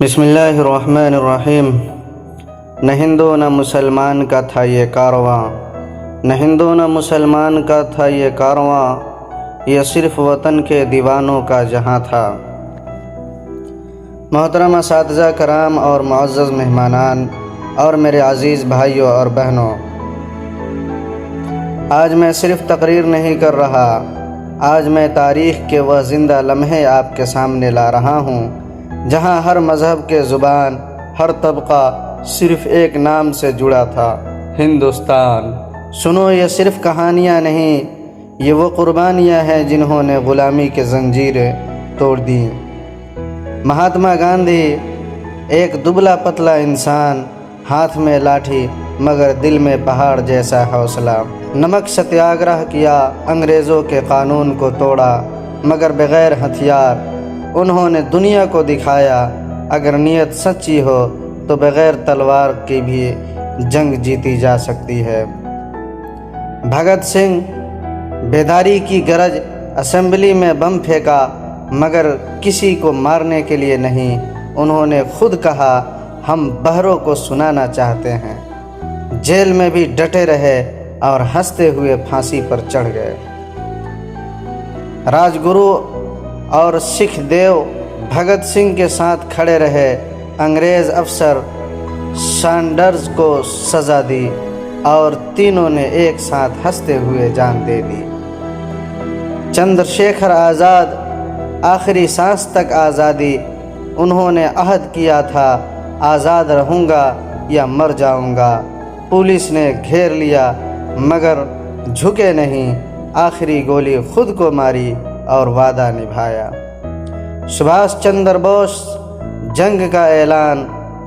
بسم اللہ الرحمن الرحیم۔ نہ ہندو نہ مسلمان کا تھا یہ کارواں، نہ ہندو نہ مسلمان کا تھا یہ کارواں، یہ صرف وطن کے دیوانوں کا جہاں تھا۔ محترم اساتذہ کرام اور معزز مہمانان اور میرے عزیز بھائیوں اور بہنوں، آج میں صرف تقریر نہیں کر رہا، آج میں تاریخ کے وہ زندہ لمحے آپ کے سامنے لا رہا ہوں جہاں ہر مذہب کے زبان، ہر طبقہ صرف ایک نام سے جڑا تھا، ہندوستان۔ سنو، یہ صرف کہانیاں نہیں، یہ وہ قربانیاں ہیں جنہوں نے غلامی کے زنجیریں توڑ دیں۔ مہاتما گاندھی، ایک دبلا پتلا انسان، ہاتھ میں لاٹھی مگر دل میں پہاڑ جیسا حوصلہ۔ نمک ستیاگرہ کیا، انگریزوں کے قانون کو توڑا مگر بغیر ہتھیار۔ انہوں نے دنیا کو دکھایا اگر نیت سچی ہو تو بغیر تلوار کی بھی جنگ جیتی جا سکتی ہے۔ بھگت سنگھ، بیداری کی گرج، اسمبلی میں بم پھینکا مگر کسی کو مارنے کے لیے نہیں۔ انہوں نے خود کہا، ہم بہروں کو سنانا چاہتے ہیں۔ جیل میں بھی ڈٹے رہے اور ہنستے ہوئے پھانسی پر چڑھ گئے۔ راج گرو اور سکھ دیو بھگت سنگھ کے ساتھ کھڑے رہے۔ انگریز افسر سانڈرز کو سزا دی اور تینوں نے ایک ساتھ ہنستے ہوئے جان دے دی۔ چندر شیکھر آزاد، آخری سانس تک آزادی۔ انہوں نے عہد کیا تھا، آزاد رہوں گا یا مر جاؤں گا۔ پولیس نے گھیر لیا مگر جھکے نہیں، آخری گولی خود کو ماری اور وعدہ نبھایا۔ سبھاش چندر بوس، جنگ کا اعلان،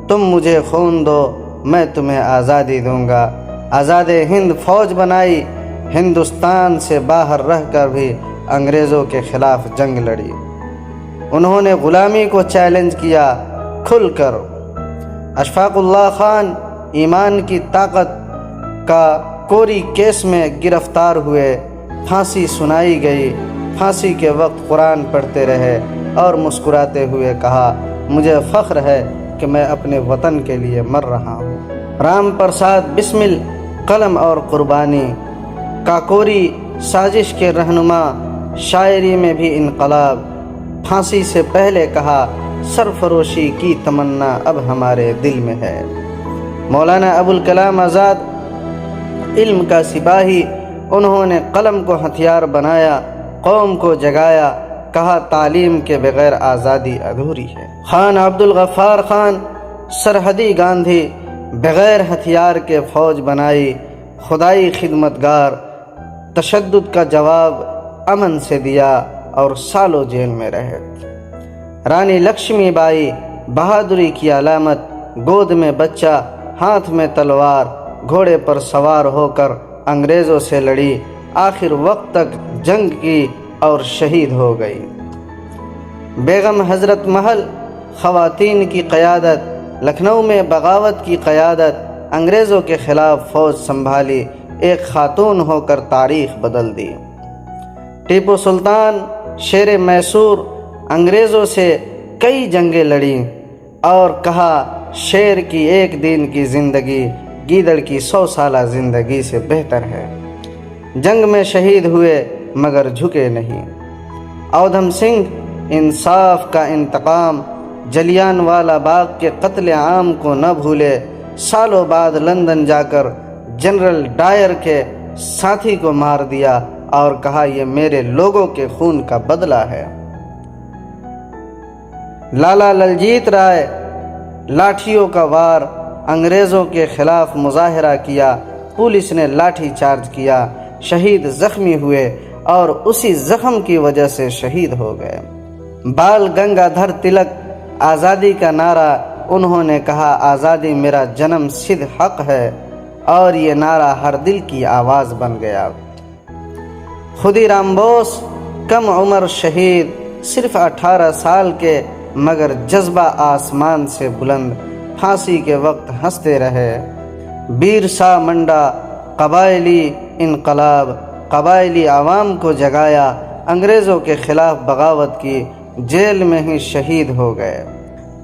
تم مجھے خون دو میں تمہیں آزادی دوں گا۔ آزاد ہند فوج بنائی، ہندوستان سے باہر رہ کر بھی انگریزوں کے خلاف جنگ لڑی۔ انہوں نے غلامی کو چیلنج کیا کھل کر۔ اشفاق اللہ خان ایمان کی طاقت کا کوری کیس میں گرفتار ہوئے، پھانسی سنائی گئی۔ پھانسی کے وقت قرآن پڑھتے رہے اور مسکراتے ہوئے کہا، مجھے فخر ہے کہ میں اپنے وطن کے لیے مر رہا ہوں۔ رام پرساد بسمل، قلم اور قربانی، کاکوری سازش کے رہنما، شاعری میں بھی انقلاب۔ پھانسی سے پہلے کہا، سرفروشی کی تمنا اب ہمارے دل میں ہے۔ مولانا ابوالکلام آزاد، علم کا سپاہی، انہوں نے قلم کو ہتھیار بنایا، قوم کو جگایا، کہا تعلیم کے بغیر آزادی ادھوری ہے۔ خان عبدالغفار خان، سرحدی گاندھی، بغیر ہتھیار کے فوج بنائی، خدائی خدمتگار، تشدد کا جواب امن سے دیا اور سالوں جیل میں رہے۔ رانی لکشمی بائی، بہادری کی علامت، گود میں بچہ، ہاتھ میں تلوار، گھوڑے پر سوار ہو کر انگریزوں سے لڑی، آخر وقت تک جنگ کی اور شہید ہو گئی۔ بیگم حضرت محل، خواتین کی قیادت، لکھنؤ میں بغاوت کی قیادت، انگریزوں کے خلاف فوج سنبھالی، ایک خاتون ہو کر تاریخ بدل دی۔ ٹیپو سلطان، شیر میسور، انگریزوں سے کئی جنگیں لڑیں اور کہا، شیر کی ایک دن کی زندگی گیدڑ کی 100 سالہ زندگی سے بہتر ہے۔ جنگ میں شہید ہوئے مگر جھکے نہیں۔ اودھم سنگھ، انصاف کا انتقام، جلیان والا باغ کے قتل عام کو نہ بھولے، سالوں بعد لندن جا کر جنرل ڈائر کے ساتھی کو مار دیا اور کہا، یہ میرے لوگوں کے خون کا بدلہ ہے۔ لالا للجیت رائے، لاٹھیوں کا وار، انگریزوں کے خلاف مظاہرہ کیا، پولیس نے لاٹھی چارج کیا، شہید زخمی ہوئے اور اسی زخم کی وجہ سے شہید ہو گئے۔ بال گنگادھر تلک، آزادی کا نعرہ، انہوں نے کہا، آزادی میرا جنم سدھ حق ہے، اور یہ نعرہ ہر دل کی آواز بن گیا۔ خودی رام بوس، کم عمر شہید، صرف 18 سال کے مگر جذبہ آسمان سے بلند، پھانسی کے وقت ہنستے رہے۔ بیرسا منڈا، قبائلی انقلاب، قبائلی عوام کو جگایا، انگریزوں کے خلاف بغاوت کی، جیل میں ہی شہید ہو گئے۔